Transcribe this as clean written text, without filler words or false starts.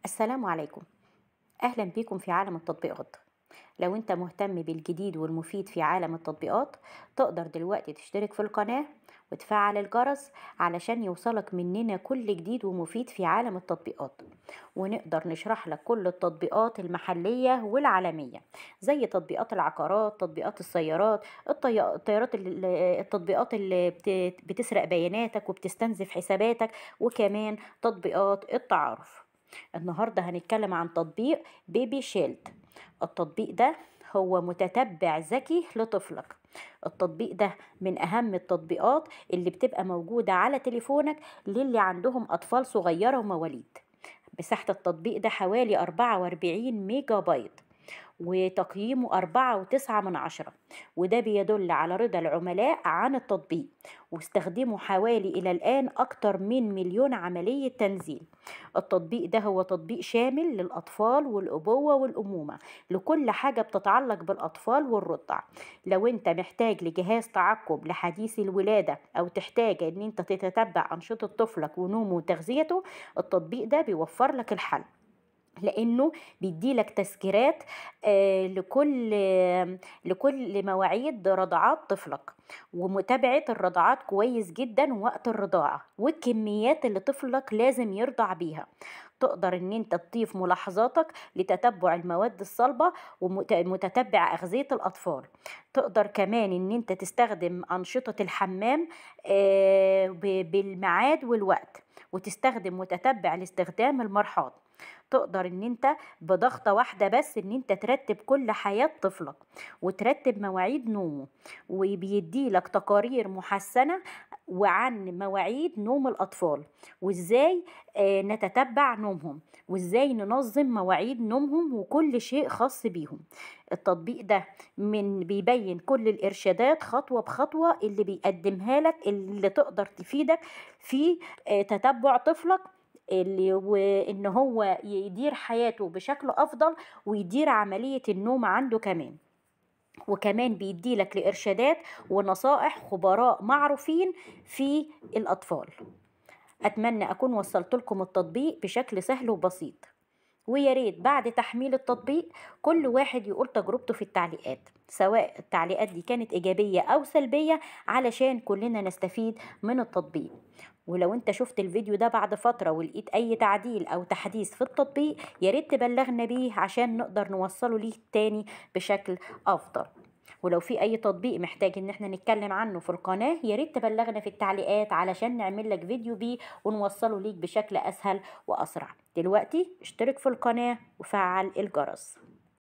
السلام عليكم. أهلا بيكم في عالم التطبيقات. لو أنت مهتم بالجديد والمفيد في عالم التطبيقات، تقدر دلوقتي تشترك في القناة وتفعل الجرس علشان يوصلك مننا كل جديد ومفيد في عالم التطبيقات، ونقدر نشرح لك كل التطبيقات المحلية والعالمية، زي تطبيقات العقارات، تطبيقات السيارات، الطيارات، التطبيقات اللي بتسرق بياناتك وبتستنزف حساباتك، وكمان تطبيقات التعارف. النهاردة هنتكلم عن تطبيق بيبي شيلد. التطبيق ده هو متتبع ذكي لطفلك. التطبيق ده من أهم التطبيقات اللي بتبقى موجودة على تليفونك للي عندهم أطفال صغيرة ومواليد. مساحة التطبيق ده حوالي 44 ميجا بايت، وتقييمه 4.9 من 10، وده بيدل على رضا العملاء عن التطبيق، واستخدموا حوالي إلى الآن أكتر من مليون عملية تنزيل. التطبيق ده هو تطبيق شامل للأطفال والأبوة والأمومة، لكل حاجة بتتعلق بالأطفال والرضع. لو انت محتاج لجهاز تعقب لحديث الولادة، أو تحتاج ان انت تتتبع أنشطة طفلك ونومه وتغذيته، التطبيق ده بيوفر لك الحل، لانه بيديلك تذكيرات لكل مواعيد رضعات طفلك، ومتابعة الرضعات كويس جدا، ووقت الرضاعة، والكميات اللي طفلك لازم يرضع بيها. تقدر ان انت تضيف ملاحظاتك لتتبع المواد الصلبة ومتتبع أغذية الأطفال. تقدر كمان ان انت تستخدم أنشطة الحمام بالميعاد والوقت، وتستخدم متتبع لاستخدام المرحاض. تقدر ان انت بضغطة واحدة بس ان انت ترتب كل حياة طفلك، وترتب مواعيد نومه، وبيدي لك تقارير محسنة وعن مواعيد نوم الأطفال، وإزاي نتتبع نومهم، وإزاي ننظم مواعيد نومهم، وكل شيء خاص بيهم. التطبيق ده بيبين كل الإرشادات خطوة بخطوة اللي بيقدمها لك، اللي تقدر تفيدك في تتبع طفلك، اللي وإن هو يدير حياته بشكل أفضل، ويدير عملية النوم عنده كمان. وكمان بيديلك لإرشادات ونصائح خبراء معروفين في الأطفال. أتمنى أكون وصلت لكم التطبيق بشكل سهل وبسيط، ويا ريت بعد تحميل التطبيق كل واحد يقول تجربته في التعليقات، سواء التعليقات دي كانت إيجابية أو سلبية، علشان كلنا نستفيد من التطبيق. ولو انت شفت الفيديو ده بعد فترة ولقيت أي تعديل أو تحديث في التطبيق، يا ريت تبلغنا بيه عشان نقدر نوصله ليه تاني بشكل أفضل. ولو في أي تطبيق محتاج إن احنا نتكلم عنه في القناة، يا ريت تبلغنا في التعليقات علشان نعمل لك فيديو بيه ونوصله ليك بشكل أسهل وأسرع. دلوقتي اشترك في القناة وفعل الجرس.